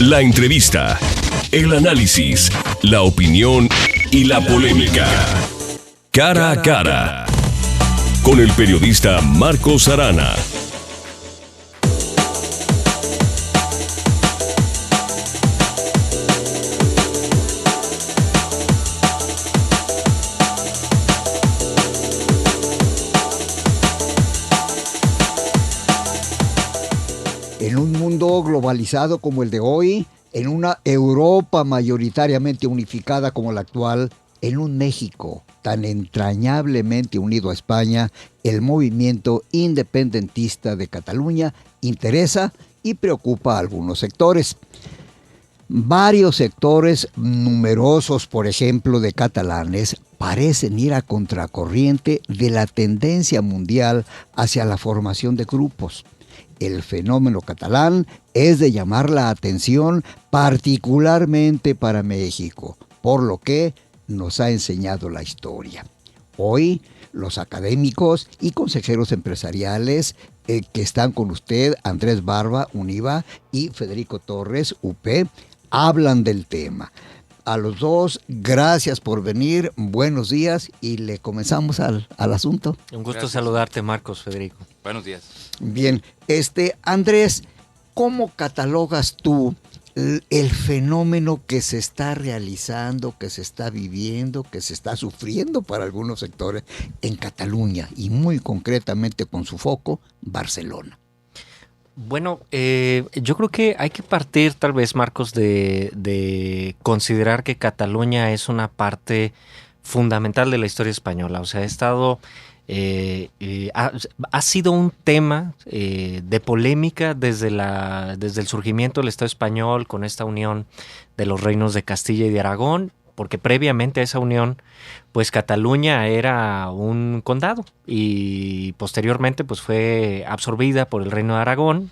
La entrevista, el análisis, la opinión y la polémica. Cara a cara. Con el periodista Marcos Arana. En un mundo globalizado como el de hoy, en una Europa mayoritariamente unificada como la actual, en un México tan entrañablemente unido a España, el movimiento independentista de Cataluña interesa y preocupa a algunos sectores. Varios sectores numerosos, por ejemplo, de catalanes, parecen ir a contracorriente de la tendencia mundial hacia la formación de grupos. El fenómeno catalán es de llamar la atención particularmente para México, por lo que nos ha enseñado la historia. Hoy, los académicos y consejeros empresariales que están con usted, Andrés Barba, UNIVA, y Federico Torres, UP, hablan del tema. A los dos, gracias por venir, buenos días y le comenzamos al asunto. Un gusto saludarte, Marcos, Federico. Buenos días. Bien, Andrés, ¿cómo catalogas tú el fenómeno que se está realizando, que se está viviendo, que se está sufriendo para algunos sectores en Cataluña y muy concretamente con su foco, Barcelona? Bueno, yo creo que hay que partir tal vez, Marcos, de considerar que Cataluña es una parte fundamental de la historia española. O sea, ha estado... ha sido un tema de polémica desde el surgimiento del Estado español con esta unión de los reinos de Castilla y de Aragón, porque previamente a esa unión, pues Cataluña era un condado y posteriormente pues fue absorbida por el Reino de Aragón.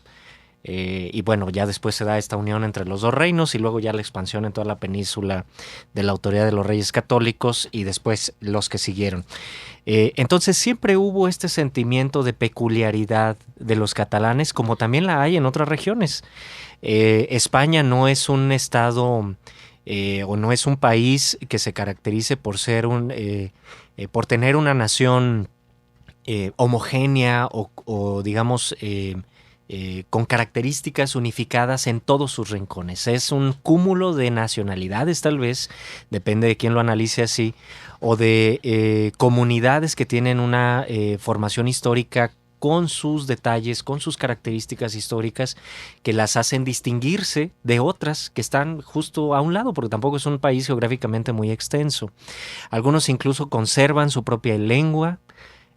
Y bueno, ya después se da esta unión entre los dos reinos y luego ya la expansión en toda la península de la autoridad de los Reyes Católicos y después los que siguieron. Entonces siempre hubo este sentimiento de peculiaridad de los catalanes, como también la hay en otras regiones. España no es un estado o no es un país que se caracterice por ser por tener una nación homogénea o digamos con características unificadas en todos sus rincones. Es un cúmulo de nacionalidades, tal vez, depende de quién lo analice así, o de comunidades que tienen una formación histórica con sus detalles, con sus características históricas que las hacen distinguirse de otras que están justo a un lado, porque tampoco es un país geográficamente muy extenso. Algunos incluso conservan su propia lengua,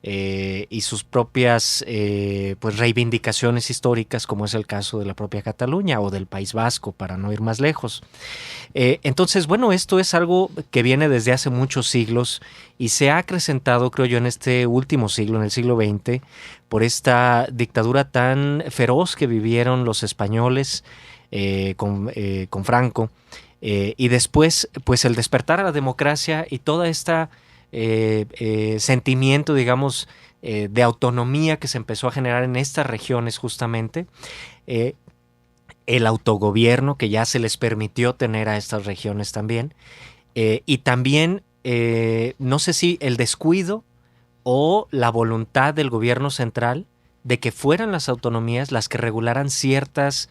y sus propias pues reivindicaciones históricas, como es el caso de la propia Cataluña o del País Vasco, para no ir más lejos. Entonces, bueno, esto es algo que viene desde hace muchos siglos y se ha acrecentado, creo yo, en este último siglo, en el siglo XX, por esta dictadura tan feroz que vivieron los españoles con Franco, y después, pues el despertar a la democracia y toda esta sentimiento, digamos, de autonomía que se empezó a generar en estas regiones justamente, el autogobierno que ya se les permitió tener a estas regiones también, y también, no sé si el descuido o la voluntad del gobierno central de que fueran las autonomías las que regularan ciertos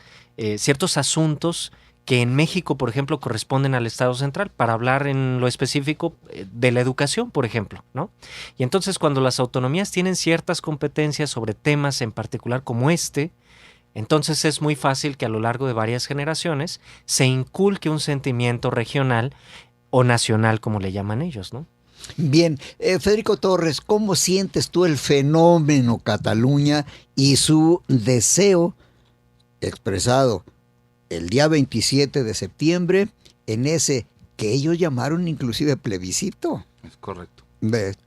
asuntos que en México, por ejemplo, corresponden al Estado central, para hablar en lo específico de la educación, por ejemplo, ¿no? Y entonces cuando las autonomías tienen ciertas competencias sobre temas en particular como entonces es muy fácil que a lo largo de varias generaciones se inculque un sentimiento regional o nacional, como le llaman ellos, ¿no? Bien, Federico Torres, ¿cómo sientes tú el fenómeno Cataluña y su deseo expresado el día 27 de septiembre en ese que ellos llamaron inclusive plebiscito? Es correcto. ¿Ves?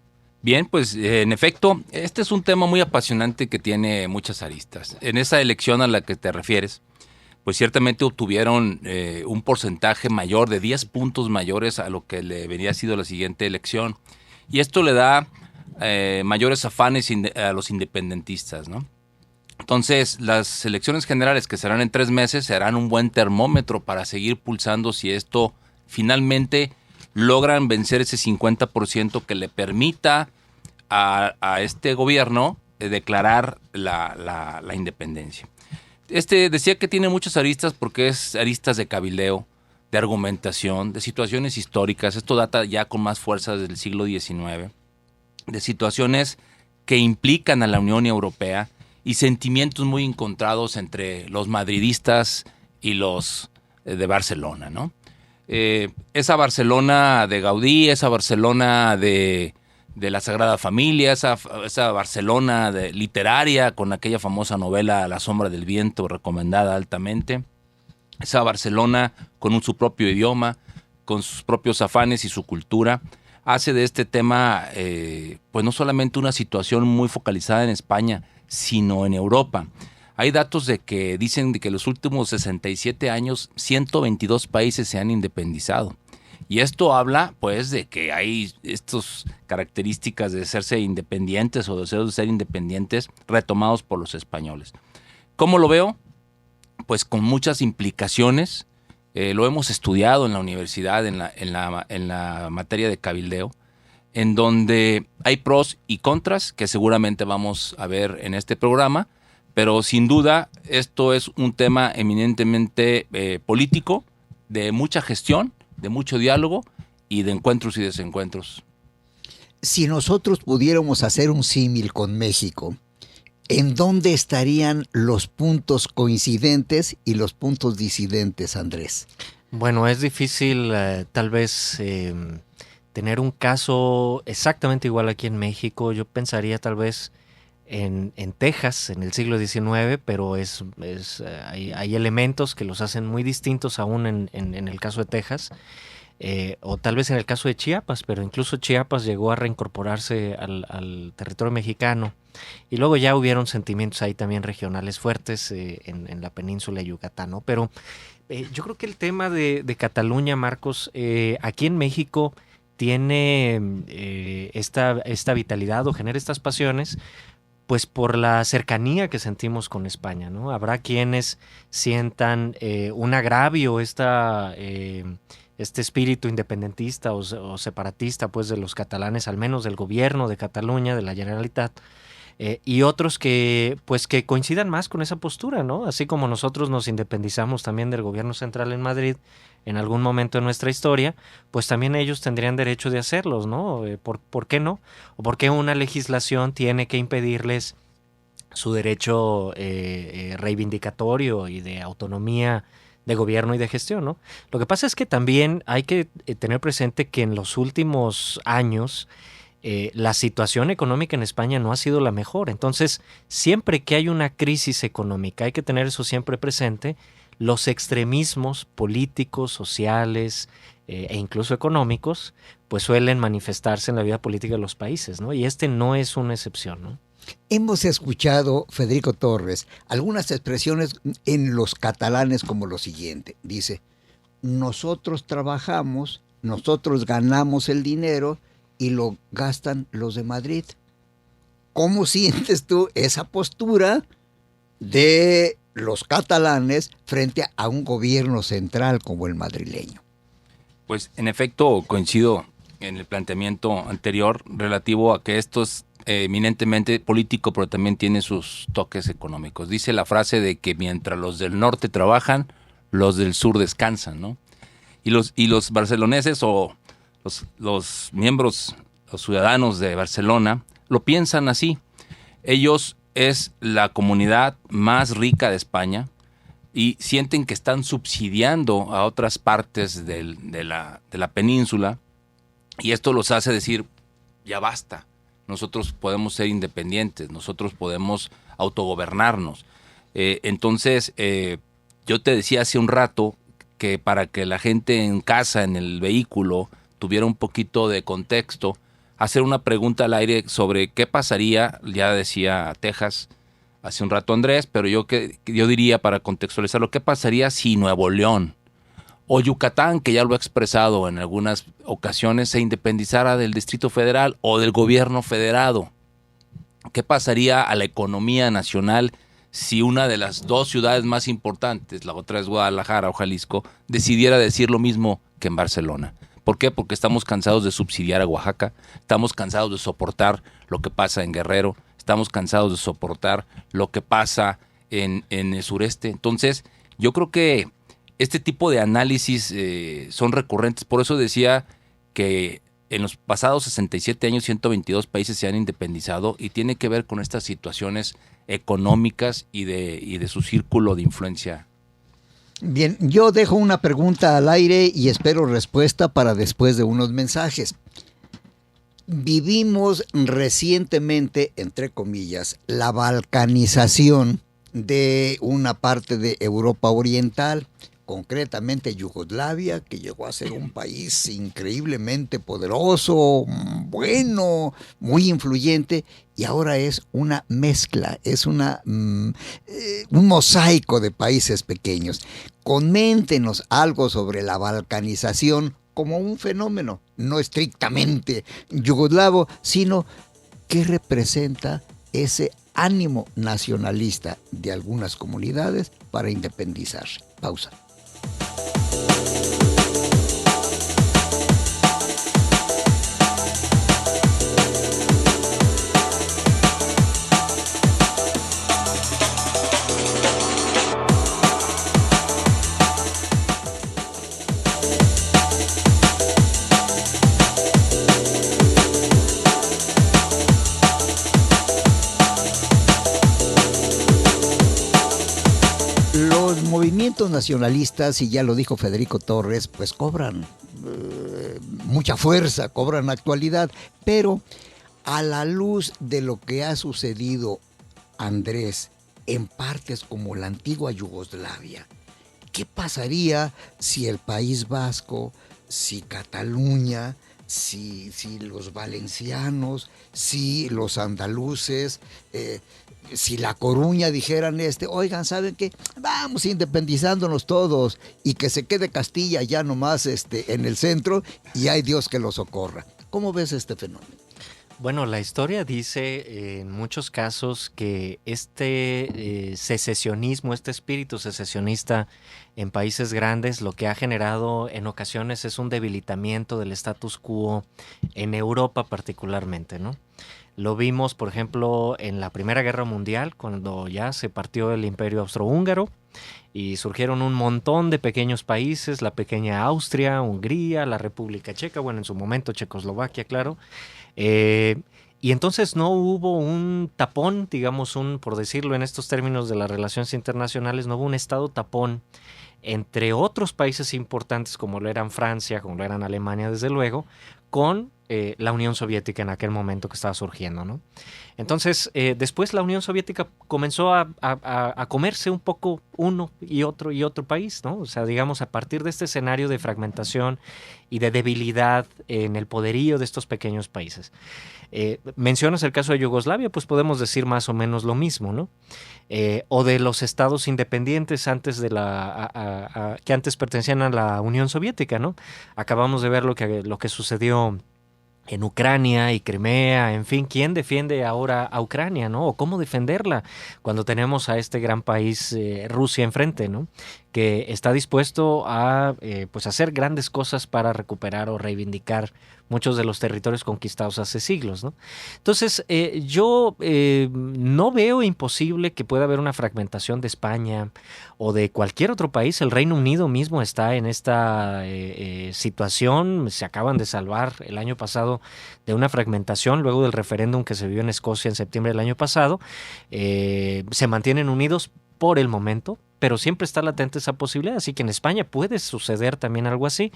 Bien, pues en efecto, este es un tema muy apasionante que tiene muchas aristas. En esa elección a la que te refieres, pues ciertamente obtuvieron un porcentaje mayor, de 10 puntos mayores a lo que le venía sido la siguiente elección. Y esto le da mayores afanes a los independentistas, ¿no? Entonces, las elecciones generales que serán en 3 meses serán un buen termómetro para seguir pulsando si esto finalmente logran vencer ese 50% que le permita a este gobierno declarar la independencia. Decía que tiene muchas aristas porque es aristas de cabildeo, de argumentación, de situaciones históricas. Esto data ya con más fuerza desde el siglo XIX, de situaciones que implican a la Unión Europea y sentimientos muy encontrados entre los madridistas y los de Barcelona, ¿no? Esa Barcelona de Gaudí, esa Barcelona de la Sagrada Familia, esa Barcelona literaria con aquella famosa novela A la sombra del viento, recomendada altamente, esa Barcelona con su propio idioma, con sus propios afanes y su cultura, hace de este tema pues no solamente una situación muy focalizada en España, sino en Europa. Hay datos que dicen que en los últimos 67 años 122 países se han independizado. Y esto habla, pues, de que hay estas características de serse independientes o deseos de ser independientes retomados por los españoles. ¿Cómo lo veo? Pues con muchas implicaciones. Lo hemos estudiado en la universidad, en la materia de cabildeo, en donde hay pros y contras que seguramente vamos a ver en este programa, pero sin duda esto es un tema eminentemente político, de mucha gestión, de mucho diálogo y de encuentros y desencuentros. Si nosotros pudiéramos hacer un símil con México, ¿en dónde estarían los puntos coincidentes y los puntos disidentes, Andrés? Bueno, es difícil tal vez tener un caso exactamente igual aquí en México. Yo pensaría tal vez en Texas en el siglo XIX, pero hay elementos que los hacen muy distintos aún en el caso de Texas. O tal vez en el caso de Chiapas, pero incluso Chiapas llegó a reincorporarse al territorio mexicano. Y luego ya hubieron sentimientos ahí también regionales fuertes en la península de Yucatán, ¿no? Pero yo creo que el tema de Cataluña, Marcos, aquí en México tiene esta vitalidad o genera estas pasiones, pues por la cercanía que sentimos con España, ¿no? Habrá quienes sientan un agravio este espíritu independentista o separatista, pues, de los catalanes, al menos del gobierno de Cataluña, de la Generalitat, y otros que coincidan más con esa postura, ¿no? Así como nosotros nos independizamos también del gobierno central en Madrid en algún momento de nuestra historia, pues también ellos tendrían derecho de hacerlos, ¿no? ¿Por qué no? ¿O por qué una legislación tiene que impedirles su derecho reivindicatorio y de autonomía de gobierno y de gestión, ¿no? Lo que pasa es que también hay que tener presente que en los últimos años la situación económica en España no ha sido la mejor. Entonces, siempre que hay una crisis económica, hay que tener eso siempre presente. Los extremismos políticos, sociales e incluso económicos, pues suelen manifestarse en la vida política de los países, ¿no? Y este no es una excepción, ¿no? Hemos escuchado, Federico Torres, algunas expresiones en los catalanes como lo siguiente. Dice, nosotros trabajamos, nosotros ganamos el dinero y lo gastan los de Madrid. ¿Cómo sientes tú esa postura de los catalanes frente a un gobierno central como el madrileño? Pues en efecto coincido en el planteamiento anterior relativo a que esto es eminentemente político, pero también tiene sus toques económicos. Dice la frase de que mientras los del norte trabajan, los del sur descansan, ¿no? Y los barceloneses o los miembros, los ciudadanos de Barcelona, lo piensan así. Ellos es la comunidad más rica de España y sienten que están subsidiando a otras partes de la península, y esto los hace decir, ya basta, nosotros podemos ser independientes, nosotros podemos autogobernarnos. Entonces, yo te decía hace un rato que para que la gente en casa, en el vehículo, tuviera un poquito de contexto, hacer una pregunta al aire sobre qué pasaría, ya decía Texas hace un rato Andrés, pero yo diría, para contextualizarlo, qué pasaría si Nuevo León o Yucatán, que ya lo ha expresado en algunas ocasiones, se independizara del Distrito Federal o del gobierno federado. ¿Qué pasaría a la economía nacional si una de las dos ciudades más importantes, la otra es Guadalajara o Jalisco, decidiera decir lo mismo que en Barcelona. ¿Por qué? Porque estamos cansados de subsidiar a Oaxaca, estamos cansados de soportar lo que pasa en Guerrero, estamos cansados de soportar lo que pasa en el sureste. Entonces, yo creo que este tipo de análisis son recurrentes. Por eso decía que en los pasados 67 años 122 países se han independizado y tiene que ver con estas situaciones económicas y de su círculo de influencia. Bien, yo dejo una pregunta al aire y espero respuesta para después de unos mensajes. Vivimos recientemente, entre comillas, la balcanización de una parte de Europa Oriental, concretamente Yugoslavia, que llegó a ser un país increíblemente poderoso, bueno, muy influyente, y ahora es una mezcla, es un mosaico de países pequeños. Coméntenos algo sobre la balcanización como un fenómeno, no estrictamente yugoslavo, sino qué representa ese ánimo nacionalista de algunas comunidades para independizarse. Pausa. Los movimientos nacionalistas, y ya lo dijo Federico Torres, pues cobran mucha fuerza, cobran actualidad, pero a la luz de lo que ha sucedido, Andrés, en partes como la antigua Yugoslavia, ¿qué pasaría si el País Vasco, si Cataluña, si los valencianos, si los andaluces, si La Coruña dijeran oigan, ¿saben qué? Vamos independizándonos todos y que se quede Castilla ya nomás en el centro y hay Dios que lo socorra? ¿Cómo ves este fenómeno? Bueno, la historia dice en muchos casos que este secesionismo, este espíritu secesionista en países grandes, lo que ha generado en ocasiones es un debilitamiento del status quo en Europa particularmente, ¿no? Lo vimos, por ejemplo, en la Primera Guerra Mundial, cuando ya se partió el Imperio Austrohúngaro y surgieron un montón de pequeños países, la pequeña Austria, Hungría, la República Checa, bueno, en su momento Checoslovaquia, claro. Y entonces no hubo un tapón, digamos, por decirlo en estos términos de las relaciones internacionales, no hubo un estado tapón entre otros países importantes como lo eran Francia, como lo eran Alemania, desde luego, con la Unión Soviética en aquel momento que estaba surgiendo, ¿no? Entonces, después la Unión Soviética comenzó a comerse un poco uno y otro país, ¿no? O sea, digamos, a partir de este escenario de fragmentación y de debilidad en el poderío de estos pequeños países. Mencionas el caso de Yugoslavia, pues podemos decir más o menos lo mismo, ¿no? O de los estados independientes antes de que antes pertenecían a la Unión Soviética, ¿no? Acabamos de ver lo que sucedió en Ucrania y Crimea, en fin, ¿quién defiende ahora a Ucrania, no? O cómo defenderla cuando tenemos a este gran país, Rusia, enfrente, ¿no? Que está dispuesto a pues hacer grandes cosas para recuperar o reivindicar muchos de los territorios conquistados hace siglos, ¿no? Entonces, yo no veo imposible que pueda haber una fragmentación de España o de cualquier otro país. El Reino Unido mismo está en esta situación. Se acaban de salvar el año pasado de una fragmentación luego del referéndum que se vivió en Escocia en septiembre del año pasado. Se mantienen unidos por el momento, pero siempre está latente esa posibilidad, así que en España puede suceder también algo así,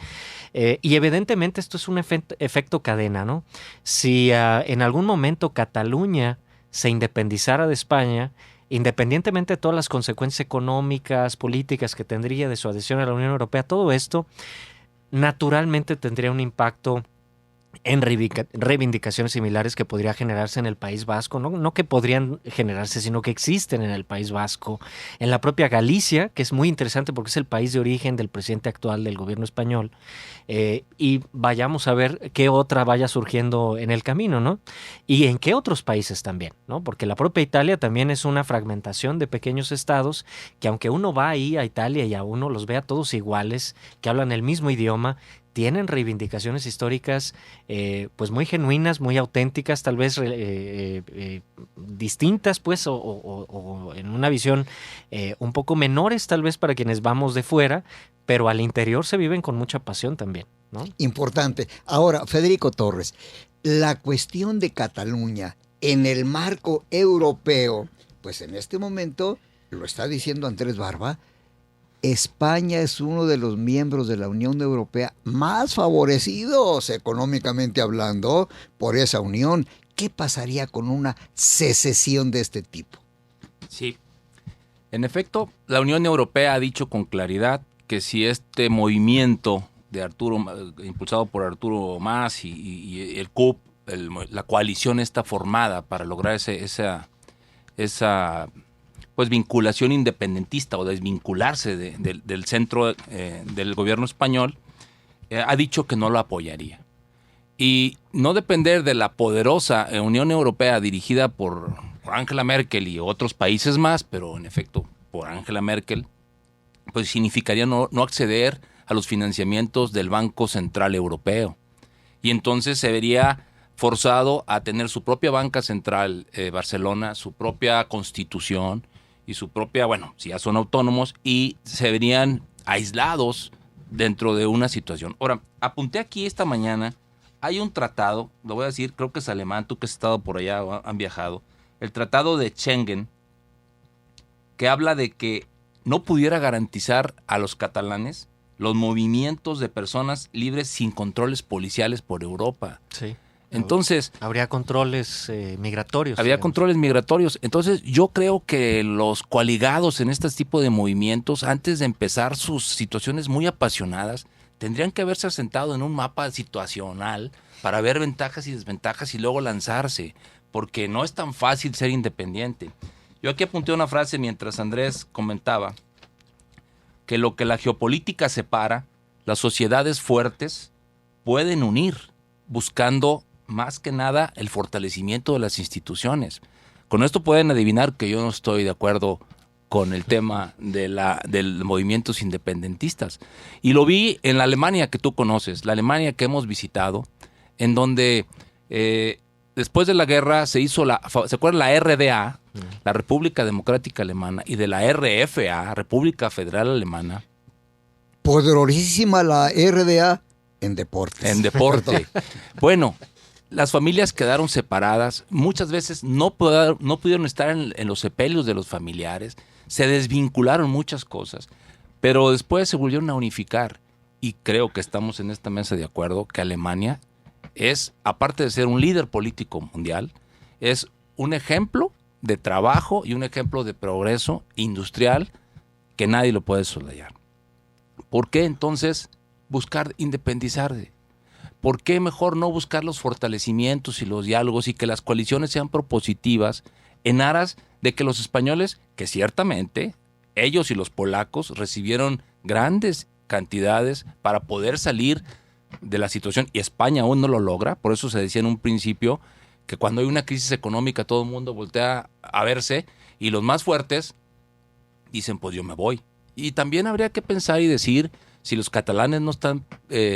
y evidentemente esto es un efecto cadena, ¿no? Si en algún momento Cataluña se independizara de España, independientemente de todas las consecuencias económicas, políticas que tendría de su adhesión a la Unión Europea, todo esto naturalmente tendría un impacto en reivindicaciones similares que podría generarse en el País Vasco, no que podrían generarse, sino que existen en el País Vasco, en la propia Galicia, que es muy interesante porque es el país de origen del presidente actual del gobierno español, y vayamos a ver qué otra vaya surgiendo en el camino, ¿no? Y en qué otros países también, ¿no? Porque la propia Italia también es una fragmentación de pequeños estados que aunque uno va ahí a Italia y a uno los ve a todos iguales, que hablan el mismo idioma, tienen reivindicaciones históricas pues muy genuinas, muy auténticas, tal vez distintas pues o en una visión un poco menores tal vez para quienes vamos de fuera, pero al interior se viven con mucha pasión también, ¿no? Importante. Ahora, Federico Torres, la cuestión de Cataluña en el marco europeo, pues en este momento, lo está diciendo Andrés Barba, España es uno de los miembros de la Unión Europea más favorecidos económicamente hablando por esa unión. ¿Qué pasaría con una secesión de este tipo? Sí. En efecto, la Unión Europea ha dicho con claridad que si este movimiento de impulsado por Arturo Mas y el CUP, la coalición está formada para lograr esa pues vinculación independentista o desvincularse del centro del gobierno español, ha dicho que no lo apoyaría. Y no depender de la poderosa Unión Europea dirigida por Angela Merkel y otros países más, pero en efecto por Angela Merkel, pues significaría no acceder a los financiamientos del Banco Central Europeo. Y entonces se vería forzado a tener su propia banca central, Barcelona, su propia constitución y su propia, bueno, si ya son autónomos, y se verían aislados dentro de una situación. Ahora, apunté aquí esta mañana, hay un tratado, lo voy a decir, creo que es alemán, tú que has estado por allá o han viajado, el tratado de Schengen, que habla de que no pudiera garantizar a los catalanes los movimientos de personas libres sin controles policiales por Europa. Sí. Entonces, habría controles migratorios. Habría digamos. controles migratorios. Entonces, yo creo que los coaligados en este tipo de movimientos, antes de empezar sus situaciones muy apasionadas, tendrían que haberse asentado en un mapa situacional para ver ventajas y desventajas y luego lanzarse, porque no es tan fácil ser independiente. Yo aquí apunté una frase mientras Andrés comentaba que lo que la geopolítica separa, las sociedades fuertes pueden unir, buscando más que nada el fortalecimiento de las instituciones. Con esto pueden adivinar que yo no estoy de acuerdo con el tema de movimientos independentistas. Y lo vi en la Alemania que tú conoces, la Alemania que hemos visitado, en donde después de la guerra se hizo ¿se acuerdan? La RDA, la República Democrática Alemana, y de la RFA, República Federal Alemana. Poderosísima la RDA en deportes. En deporte. Bueno, las familias quedaron separadas, muchas veces no pudieron estar en los sepelios de los familiares, se desvincularon muchas cosas, pero después se volvieron a unificar y creo que estamos en esta mesa de acuerdo que Alemania es, aparte de ser un líder político mundial, es un ejemplo de trabajo y un ejemplo de progreso industrial que nadie lo puede soslayar. ¿Por qué entonces buscar independizarse? ¿Por qué mejor no buscar los fortalecimientos y los diálogos y que las coaliciones sean propositivas en aras de que los españoles, que ciertamente ellos y los polacos recibieron grandes cantidades para poder salir de la situación y España aún no lo logra? Por eso se decía en un principio que cuando hay una crisis económica todo el mundo voltea a verse y los más fuertes dicen pues yo me voy. Y también habría que pensar y decir si los catalanes no están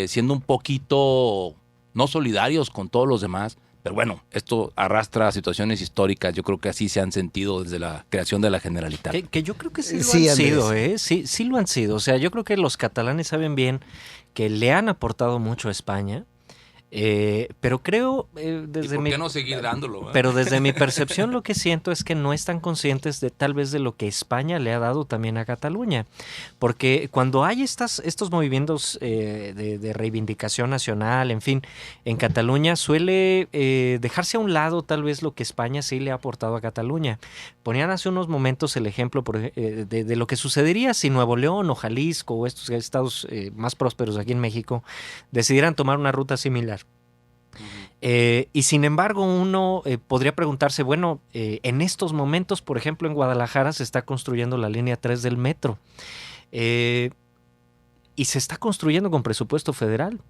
siendo un poquito no solidarios con todos los demás, pero bueno, esto arrastra situaciones históricas, yo creo que así se han sentido desde la creación de la Generalitat. Que yo creo que sí lo Sí, han sido, Andrés. sí lo han sido. O sea, yo creo que los catalanes saben bien que le han aportado mucho a España, pero creo desde ¿Y por mi... qué no seguir dándolo? Pero desde mi percepción lo que siento es que no están conscientes de tal vez de lo que España le ha dado también a Cataluña. Porque cuando hay estos movimientos de reivindicación nacional, en fin, en Cataluña suele dejarse a un lado tal vez lo que España sí le ha aportado a Cataluña. Ponían hace unos momentos el ejemplo de lo que sucedería si Nuevo León o Jalisco o estos estados más prósperos aquí en México decidieran tomar una ruta similar. Y sin embargo, uno podría preguntarse, bueno, en estos momentos, por ejemplo, en Guadalajara se está construyendo la línea 3 del metro. Y se está construyendo con presupuesto federal.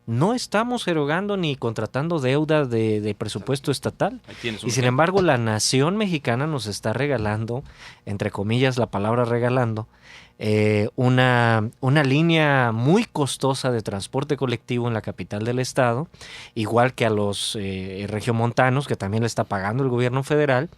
No estamos erogando ni contratando deuda de presupuesto estatal. Y sin embargo, la nación mexicana nos está regalando, entre comillas la palabra regalando, una línea muy costosa de transporte colectivo en la capital del estado, igual que a los regiomontanos, que también le está pagando el gobierno federal.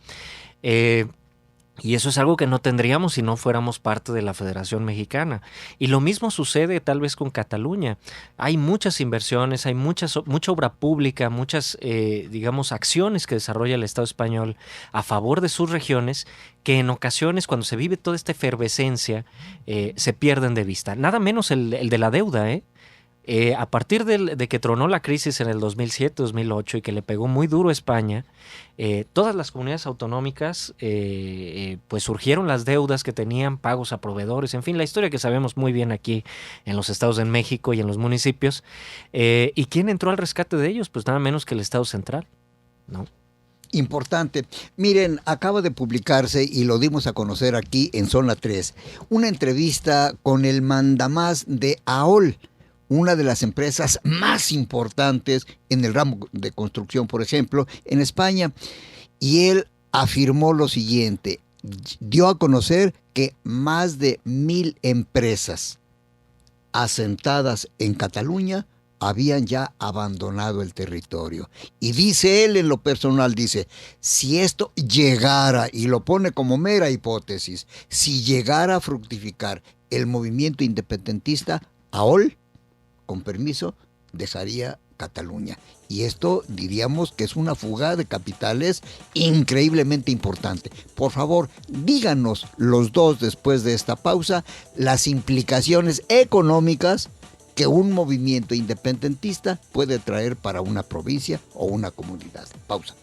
Y eso es algo que no tendríamos si no fuéramos parte de la Federación Mexicana. Y lo mismo sucede tal vez con Cataluña. Hay muchas inversiones, hay mucha obra pública, muchas, digamos, acciones que desarrolla el Estado español a favor de sus regiones que en ocasiones, cuando se vive toda esta efervescencia, se pierden de vista. Nada menos el de la deuda, ¿eh? A partir de que tronó la crisis en el 2007-2008 y que le pegó muy duro a España, todas las comunidades autonómicas, pues surgieron las deudas que tenían, pagos a proveedores, en fin, la historia que sabemos muy bien aquí en los estados de México y en los municipios. ¿Y quién entró al rescate de ellos? Pues nada menos que el Estado central, ¿no? Importante. Miren, acaba de publicarse y lo dimos a conocer aquí en Zona 3, una entrevista con el mandamás de AOL, una de las empresas más importantes en el ramo de construcción, por ejemplo, en España. Y él afirmó lo siguiente, dio a conocer que más de 1,000 empresas asentadas en Cataluña habían ya abandonado el territorio. Y dice él en lo personal, dice, si esto llegara, y lo pone como mera hipótesis, si llegara a fructificar el movimiento independentista, AOL, con permiso, dejaría Cataluña. Y esto diríamos que es una fuga de capitales increíblemente importante. Por favor, díganos los dos después de esta pausa las implicaciones económicas que un movimiento independentista puede traer para una provincia o una comunidad. Pausa.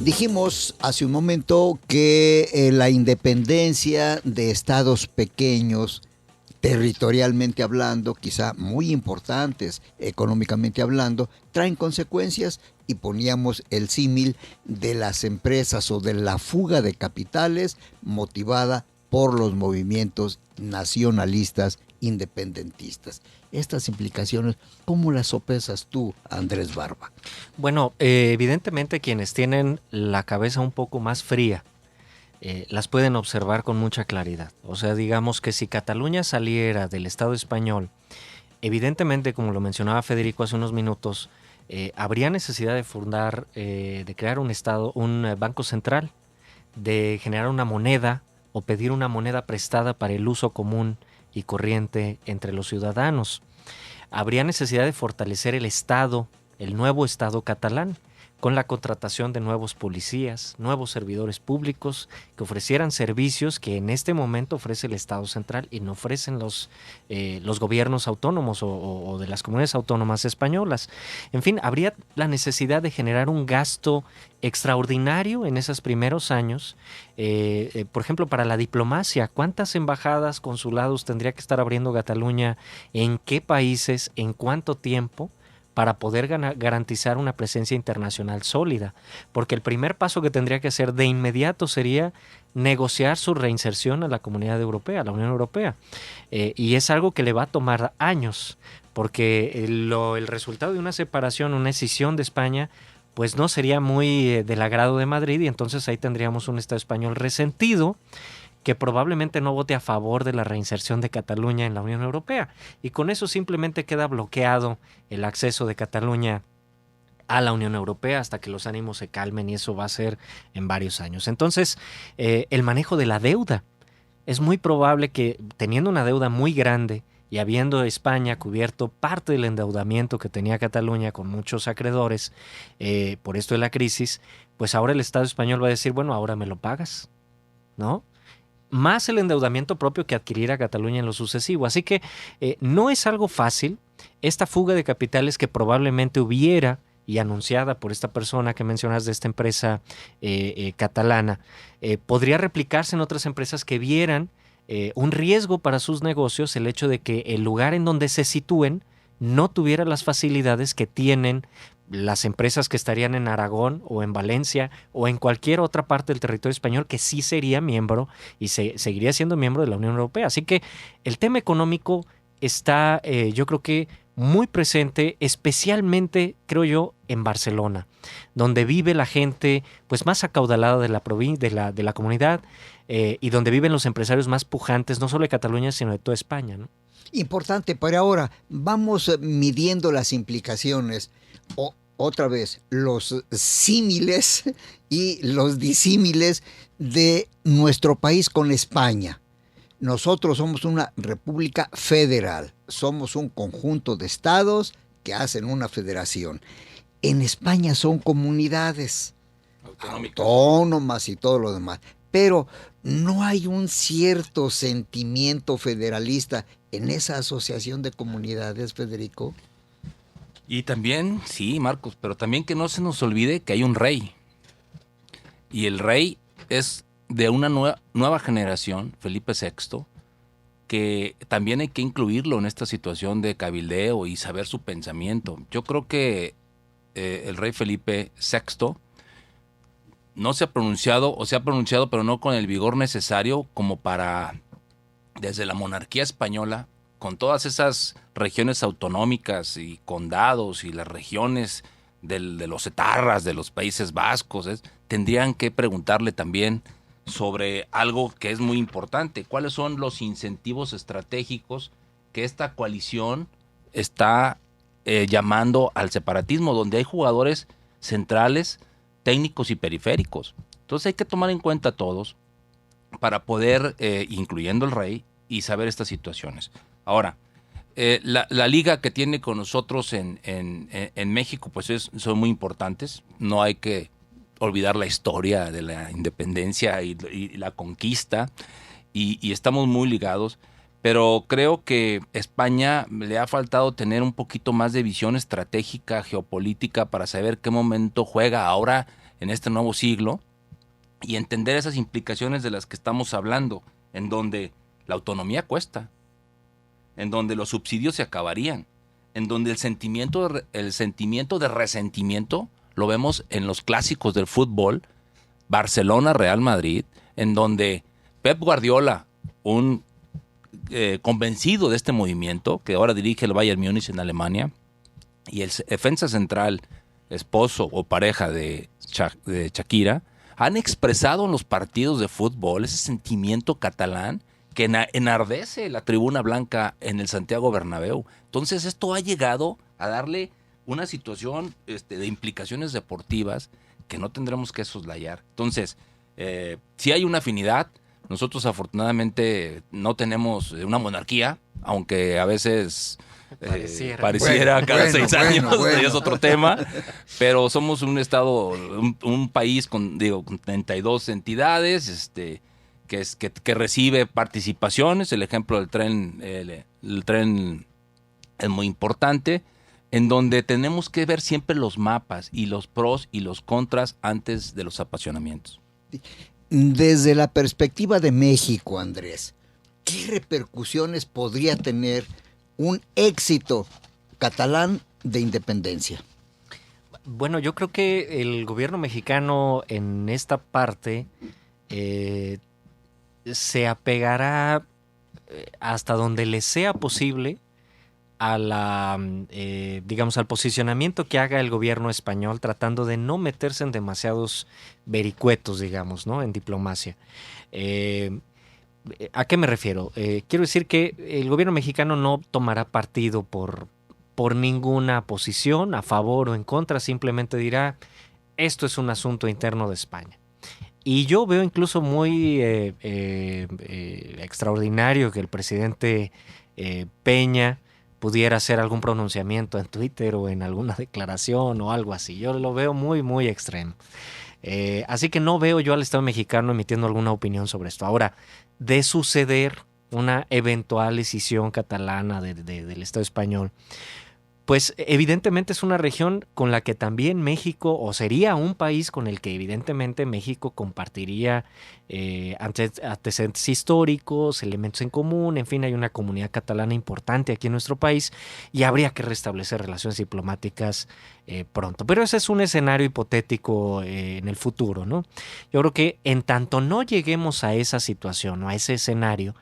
Dijimos hace un momento que la independencia de estados pequeños, territorialmente hablando, quizá muy importantes económicamente hablando, traen consecuencias, y poníamos el símil de las empresas o de la fuga de capitales motivada por los movimientos nacionalistas independentistas. Estas implicaciones, ¿cómo las sopesas tú, Andrés Barba? Bueno, evidentemente quienes tienen la cabeza un poco más fría las pueden observar con mucha claridad. O sea, digamos que si Cataluña saliera del Estado español, evidentemente, como lo mencionaba Federico hace unos minutos, habría necesidad de fundar, de crear un Estado, un banco central, de generar una moneda o pedir una moneda prestada para el uso común y corriente entre los ciudadanos. Habría necesidad de fortalecer el Estado, el nuevo Estado catalán, con la contratación de nuevos policías, nuevos servidores públicos que ofrecieran servicios que en este momento ofrece el Estado central y no ofrecen los gobiernos autónomos o de las comunidades autónomas españolas. En fin, habría la necesidad de generar un gasto extraordinario en esos primeros años, por ejemplo, para la diplomacia. ¿Cuántas embajadas, consulados tendría que estar abriendo Cataluña? ¿En qué países? ¿En cuánto tiempo? Para poder garantizar una presencia internacional sólida, porque el primer paso que tendría que hacer de inmediato sería negociar su reinserción a la Comunidad Europea, a la Unión Europea, y es algo que le va a tomar años, porque el resultado de una separación, una escisión de España, pues no sería muy del agrado de Madrid, y entonces ahí tendríamos un Estado español resentido, que probablemente no vote a favor de la reinserción de Cataluña en la Unión Europea. Y con eso simplemente queda bloqueado el acceso de Cataluña a la Unión Europea hasta que los ánimos se calmen, y eso va a ser en varios años. Entonces, el manejo de la deuda. Es muy probable que, teniendo una deuda muy grande y habiendo España cubierto parte del endeudamiento que tenía Cataluña con muchos acreedores, por esto de la crisis, pues ahora el Estado español va a decir, bueno, ahora me lo pagas, ¿no? más el endeudamiento propio que adquirirá Cataluña en lo sucesivo. Así que no es algo fácil esta fuga de capitales que probablemente hubiera y anunciada por esta persona que mencionas de esta empresa catalana, podría replicarse en otras empresas que vieran un riesgo para sus negocios el hecho de que el lugar en donde se sitúen no tuviera las facilidades que tienen las empresas que estarían en Aragón o en Valencia o en cualquier otra parte del territorio español que sí sería miembro y seguiría siendo miembro de la Unión Europea. Así que el tema económico está, yo creo que muy presente, especialmente, creo yo, en Barcelona, donde vive la gente pues más acaudalada de la de la comunidad y donde viven los empresarios más pujantes, no solo de Cataluña, sino de toda España, ¿no? Importante, pero ahora vamos midiendo las implicaciones. Otra vez, los símiles y los disímiles de nuestro país con España. Nosotros somos una república federal, somos un conjunto de estados que hacen una federación. En España son comunidades autónomas y todo lo demás, pero no hay un cierto sentimiento federalista en esa asociación de comunidades, Federico. Y también, sí, Marcos, pero también que no se nos olvide que hay un rey. Y el rey es de una nueva generación, Felipe VI, que también hay que incluirlo en esta situación de cabildeo y saber su pensamiento. Yo creo que el rey Felipe VI no se ha pronunciado, o se ha pronunciado, pero no con el vigor necesario como para, desde la monarquía española, con todas esas regiones autonómicas y condados y las regiones de los etarras, de los Países Vascos, tendrían que preguntarle también sobre algo que es muy importante. ¿Cuáles son los incentivos estratégicos que esta coalición está llamando al separatismo, donde hay jugadores centrales, técnicos y periféricos? Entonces hay que tomar en cuenta todos para poder, incluyendo el rey, y saber estas situaciones. Ahora, la liga que tiene con nosotros en México, pues son muy importantes. No hay que olvidar la historia de la independencia y la conquista, y estamos muy ligados, pero creo que España le ha faltado tener un poquito más de visión estratégica, geopolítica, para saber qué momento juega ahora en este nuevo siglo y entender esas implicaciones de las que estamos hablando, en donde la autonomía cuesta, en donde los subsidios se acabarían, en donde el sentimiento de resentimiento lo vemos en los clásicos del fútbol, Barcelona, Real Madrid, en donde Pep Guardiola, un convencido de este movimiento, que ahora dirige el Bayern Múnich en Alemania, y el defensa central, esposo o pareja de Shakira, han expresado en los partidos de fútbol ese sentimiento catalán que enardece la tribuna blanca en el Santiago Bernabéu. Entonces esto ha llegado a darle una situación de implicaciones deportivas que no tendremos que soslayar. Entonces, si hay una afinidad, nosotros afortunadamente no tenemos una monarquía, aunque a veces pareciera cada 6 años, y es otro tema, pero somos un estado, un país con 32 entidades, que recibe participaciones. El ejemplo del tren, el tren es muy importante, en donde tenemos que ver siempre los mapas y los pros y los contras antes de los apasionamientos. Desde la perspectiva de México, Andrés, ¿qué repercusiones podría tener un éxito catalán de independencia? Bueno, yo creo que el gobierno mexicano en esta parte se apegará hasta donde le sea posible a digamos, al posicionamiento que haga el gobierno español, tratando de no meterse en demasiados vericuetos, digamos, ¿no?, en diplomacia. ¿A qué me refiero? Quiero decir que el gobierno mexicano no tomará partido por ninguna posición, a favor o en contra, simplemente dirá, esto es un asunto interno de España. Y yo veo incluso muy extraordinario que el presidente Peña pudiera hacer algún pronunciamiento en Twitter o en alguna declaración o algo así. Yo lo veo muy, muy extremo. Así que no veo yo al Estado mexicano emitiendo alguna opinión sobre esto. Ahora, de suceder una eventual escisión catalana del Estado español, pues evidentemente es una región con la que también México, o sería un país con el que evidentemente México compartiría antecedentes históricos, elementos en común, en fin, hay una comunidad catalana importante aquí en nuestro país y habría que restablecer relaciones diplomáticas pronto. Pero ese es un escenario hipotético en el futuro, ¿no? Yo creo que en tanto no lleguemos a esa situación o a ese escenario,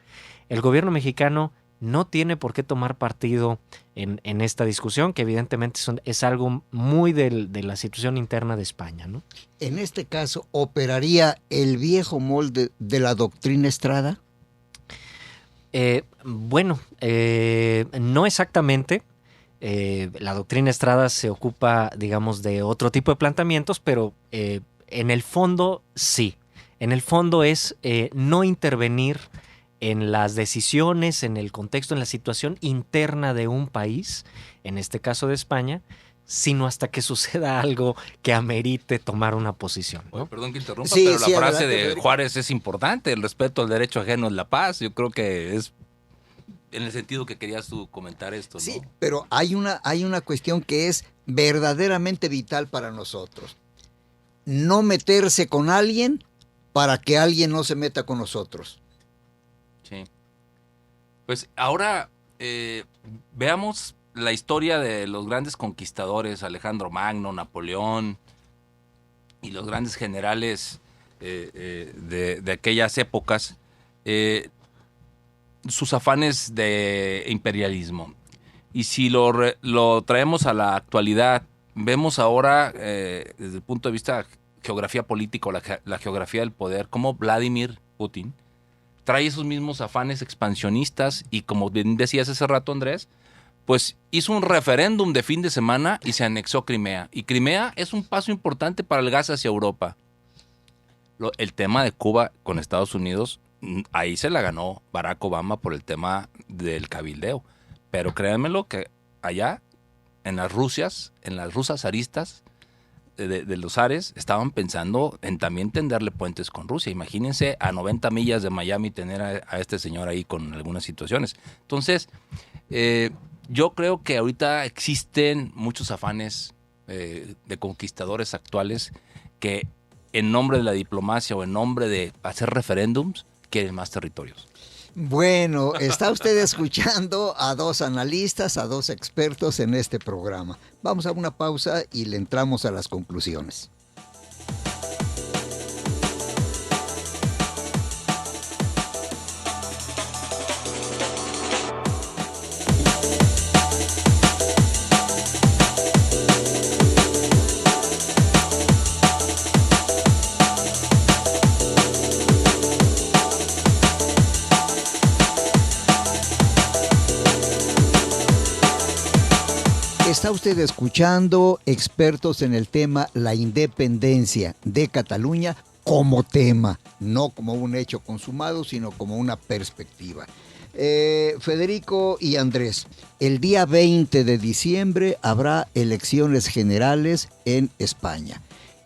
el gobierno mexicano no tiene por qué tomar partido en esta discusión, que evidentemente es algo muy de la situación interna de España, ¿no? En este caso, ¿operaría el viejo molde de la doctrina Estrada? Bueno, no exactamente. La doctrina Estrada se ocupa, digamos, de otro tipo de planteamientos, pero en el fondo sí. En el fondo es no intervenir en las decisiones, en el contexto, en la situación interna de un país, en este caso de España, sino hasta que suceda algo que amerite tomar una posición, ¿no? Oye, perdón que interrumpa, Sí, pero sí, la frase adelante, de Federico. Juárez es importante, el respeto al derecho ajeno es la paz. Yo creo que es en el sentido que querías tú comentar esto, ¿no? Sí, pero hay una cuestión que es verdaderamente vital para nosotros. No meterse con alguien para que alguien no se meta con nosotros. Sí. Pues ahora veamos la historia de los grandes conquistadores, Alejandro Magno, Napoleón y los grandes generales de aquellas épocas, sus afanes de imperialismo. Y si lo traemos a la actualidad, vemos ahora desde el punto de vista geografía política, la geografía del poder, como Vladimir Putin trae esos mismos afanes expansionistas y, como bien decías hace rato, Andrés, pues hizo un referéndum de fin de semana y se anexó Crimea. Y Crimea es un paso importante para el gas hacia Europa. El tema de Cuba con Estados Unidos, ahí se la ganó Barack Obama por el tema del cabildeo. Pero créanmelo que allá, en las rusas zaristas, de los zares, estaban pensando en también tenderle puentes con Rusia. Imagínense a 90 millas de Miami tener a este señor ahí con algunas situaciones. Entonces, yo creo que ahorita existen muchos afanes de conquistadores actuales que en nombre de la diplomacia o en nombre de hacer referéndums quieren más territorios. Bueno, está usted escuchando a dos analistas, a dos expertos en este programa. Vamos a una pausa y le entramos a las conclusiones. Está usted escuchando expertos en el tema la independencia de Cataluña como tema, no como un hecho consumado, sino como una perspectiva. Federico y Andrés, el día 20 de diciembre habrá elecciones generales en España.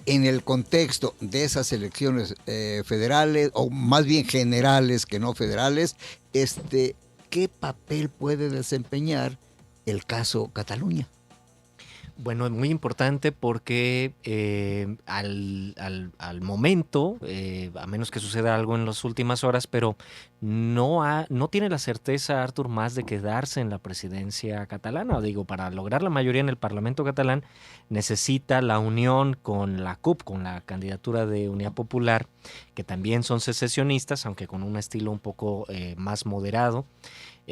En el contexto de esas elecciones federales, o más bien generales que no federales, ¿qué papel puede desempeñar el caso Cataluña? Bueno, es muy importante porque al momento, a menos que suceda algo en las últimas horas, pero no tiene la certeza Artur Mas de quedarse en la presidencia catalana. Digo, para lograr la mayoría en el Parlamento catalán necesita la unión con la CUP, con la candidatura de Unidad Popular, que también son secesionistas, aunque con un estilo un poco más moderado.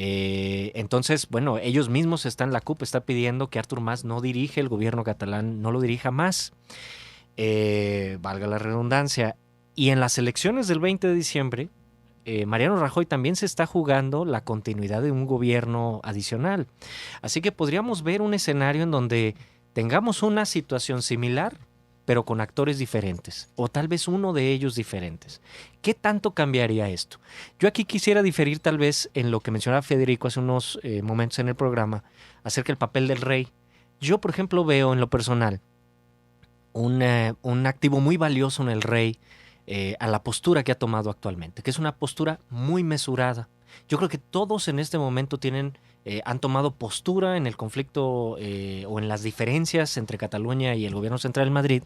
Entonces, bueno, ellos mismos la CUP está pidiendo que Artur Mas no dirige el gobierno catalán, no lo dirija más, valga la redundancia. Y en las elecciones del 20 de diciembre, Mariano Rajoy también se está jugando la continuidad de un gobierno adicional. Así que podríamos ver un escenario en donde tengamos una situación similar, pero con actores diferentes, o tal vez uno de ellos diferentes. ¿Qué tanto cambiaría esto? Yo aquí quisiera diferir tal vez en lo que mencionaba Federico hace unos momentos en el programa, acerca del papel del rey. Yo, por ejemplo, veo en lo personal un activo muy valioso en el rey a la postura que ha tomado actualmente, que es una postura muy mesurada. Yo creo que todos en este momento han tomado postura en el conflicto o en las diferencias entre Cataluña y el gobierno central de Madrid,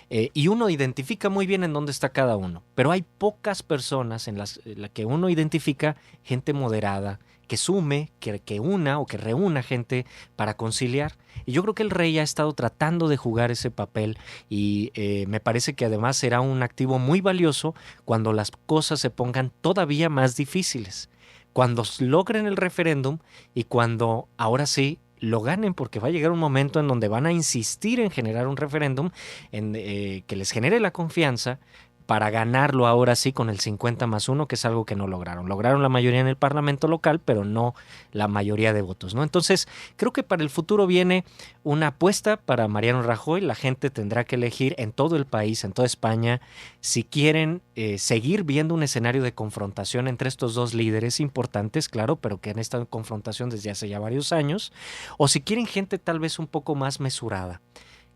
y uno identifica muy bien en dónde está cada uno, pero hay pocas personas en la que uno identifica gente moderada, que sume, que una o que reúna gente para conciliar. Y yo creo que el rey ha estado tratando de jugar ese papel y me parece que además será un activo muy valioso cuando las cosas se pongan todavía más difíciles, cuando logren el referéndum y cuando ahora sí lo ganen, porque va a llegar un momento en donde van a insistir en generar un referéndum que les genere la confianza para ganarlo ahora sí con el 50+1, que es algo que no lograron. Lograron la mayoría en el Parlamento local, pero no la mayoría de votos, ¿no? Entonces, creo que para el futuro viene una apuesta para Mariano Rajoy. La gente tendrá que elegir en todo el país, en toda España, si quieren seguir viendo un escenario de confrontación entre estos dos líderes importantes, claro, pero que han estado en confrontación desde hace ya varios años, o si quieren gente tal vez un poco más mesurada,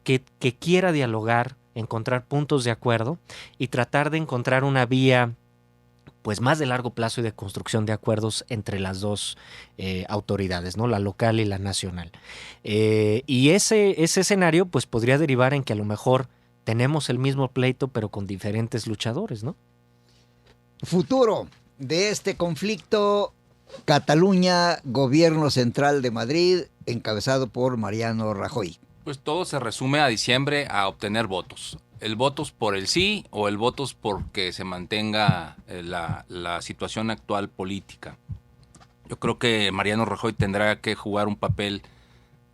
que quiera dialogar, encontrar puntos de acuerdo y tratar de encontrar una vía pues más de largo plazo y de construcción de acuerdos entre las dos autoridades, ¿no? La local y la nacional. Y ese escenario pues podría derivar en que a lo mejor tenemos el mismo pleito pero con diferentes luchadores, ¿no? Futuro de este conflicto: Cataluña, gobierno central de Madrid, encabezado por Mariano Rajoy. Pues todo se resume a diciembre a obtener votos. El votos por el sí o el votos por que se mantenga la situación actual política. Yo creo que Mariano Rajoy tendrá que jugar un papel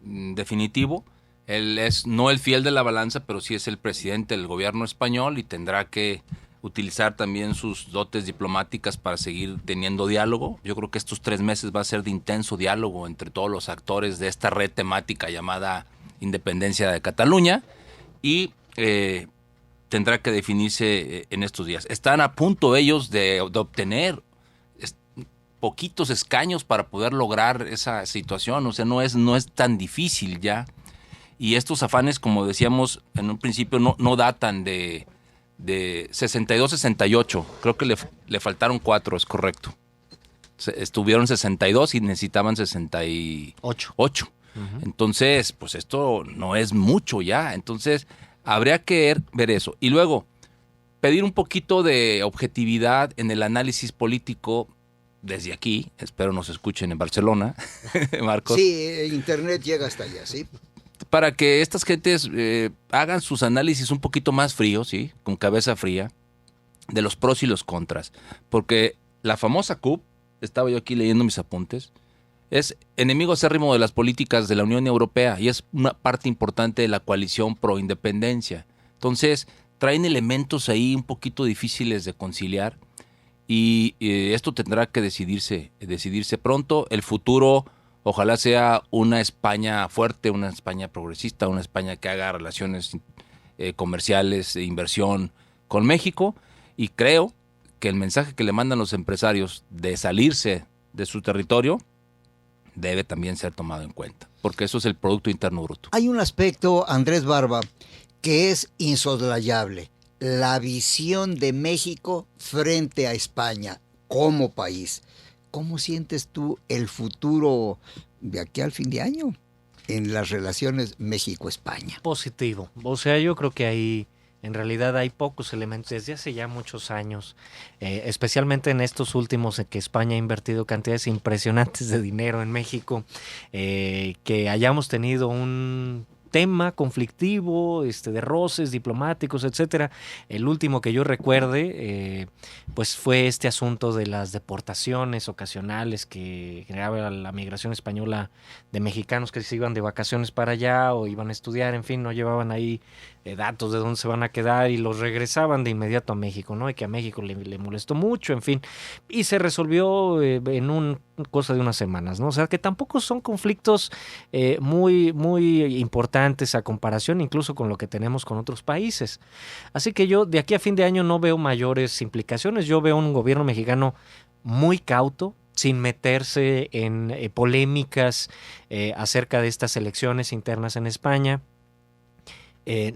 definitivo. Él es no el fiel de la balanza, pero sí es el presidente del gobierno español y tendrá que utilizar también sus dotes diplomáticas para seguir teniendo diálogo. Yo creo que estos 3 meses va a ser de intenso diálogo entre todos los actores de esta red temática llamada Independencia de Cataluña y tendrá que definirse en estos días. Están a punto ellos de obtener poquitos escaños para poder lograr esa situación, o sea, no es tan difícil ya. Y estos afanes, como decíamos en un principio, no datan de 62-68, creo que le faltaron 4, es correcto. Estuvieron 62 y necesitaban 68. Entonces, pues esto no es mucho ya. Entonces, habría que ver eso. Y luego, pedir un poquito de objetividad en el análisis político desde aquí. Espero nos escuchen en Barcelona, Marcos. Sí, internet llega hasta allá, sí. Para que estas gentes hagan sus análisis un poquito más fríos, ¿sí? Con cabeza fría, de los pros y los contras. Porque la famosa CUP, estaba yo aquí leyendo mis apuntes, es enemigo acérrimo de las políticas de la Unión Europea y es una parte importante de la coalición pro independencia. Entonces, traen elementos ahí un poquito difíciles de conciliar y esto tendrá que decidirse pronto. El futuro, ojalá sea una España fuerte, una España progresista, una España que haga relaciones comerciales de inversión con México, y creo que el mensaje que le mandan los empresarios de salirse de su territorio debe también ser tomado en cuenta, porque eso es el Producto Interno Bruto. Hay un aspecto, Andrés Barba, que es insoslayable: la visión de México frente a España como país. ¿Cómo sientes tú el futuro de aquí al fin de año en las relaciones México-España? Positivo. O sea, yo creo que ahí en realidad hay pocos elementos desde hace ya muchos años, especialmente en estos últimos en que España ha invertido cantidades impresionantes de dinero en México, que hayamos tenido un tema conflictivo, de roces diplomáticos, etcétera. El último que yo recuerde, pues fue este asunto de las deportaciones ocasionales que generaba la migración española de mexicanos que se iban de vacaciones para allá o iban a estudiar, en fin, no llevaban ahí datos de dónde se van a quedar y los regresaban de inmediato a México, ¿no? Y que a México le molestó mucho, en fin, y se resolvió en cosa de unas semanas, ¿no? O sea, que tampoco son conflictos muy importantes a comparación incluso con lo que tenemos con otros países. Así que yo de aquí a fin de año no veo mayores implicaciones. Yo veo un gobierno mexicano muy cauto, sin meterse en polémicas acerca de estas elecciones internas en España.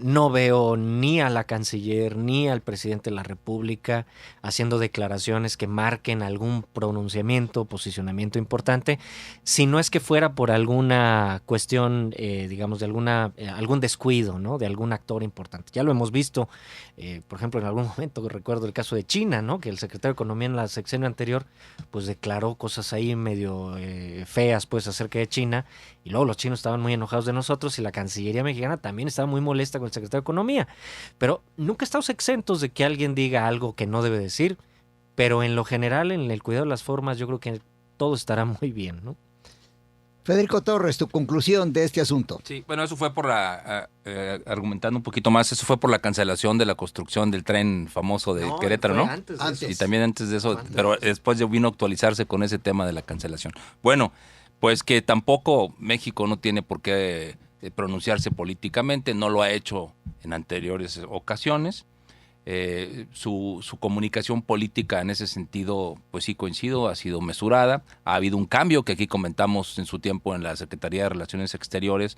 No veo ni a la canciller ni al presidente de la República haciendo declaraciones que marquen algún pronunciamiento, posicionamiento importante, si no es que fuera por alguna cuestión, digamos, de algún descuido, ¿no? De algún actor importante. Ya lo hemos visto, por ejemplo, en algún momento, recuerdo el caso de China, ¿no? Que el secretario de Economía en la sexenio anterior, pues declaró cosas ahí medio feas, pues, acerca de China, y luego los chinos estaban muy enojados de nosotros y la Cancillería mexicana también estaba muy molesta con el secretario de Economía. Pero nunca estamos exentos de que alguien diga algo que no debe decir, pero en lo general, en el cuidado de las formas, yo creo que todo estará muy bien, ¿no? Federico Torres, tu conclusión de este asunto. Sí, bueno, eso fue por argumentando un poquito más, eso fue por la cancelación de la construcción del tren famoso de Querétaro, ¿no? Antes. Y también antes de eso, pero después ya vino a actualizarse con ese tema de la cancelación. Bueno, pues que tampoco México no tiene por qué pronunciarse políticamente, no lo ha hecho en anteriores ocasiones. Su comunicación política en ese sentido, pues sí coincido, ha sido mesurada. Ha habido un cambio que aquí comentamos en su tiempo en la Secretaría de Relaciones Exteriores.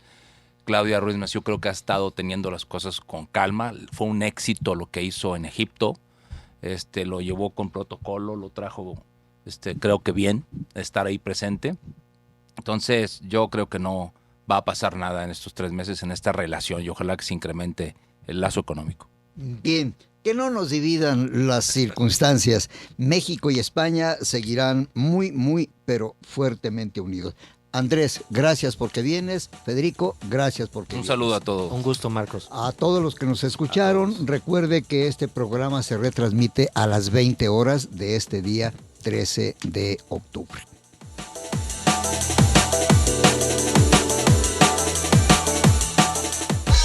Claudia Ruiz Massieu creo que ha estado teniendo las cosas con calma. Fue un éxito lo que hizo en Egipto. Lo llevó con protocolo, lo trajo, creo que bien, estar ahí presente. Entonces yo creo que no va a pasar nada en estos 3 meses en esta relación y ojalá que se incremente el lazo económico. Bien, que no nos dividan las circunstancias. México y España seguirán muy, pero fuertemente unidos. Andrés, gracias porque vienes. Federico, gracias porque vienes. Un saludo a todos. Un gusto, Marcos. A todos los que nos escucharon, recuerde que este programa se retransmite a las 20 horas de este día 13 de octubre.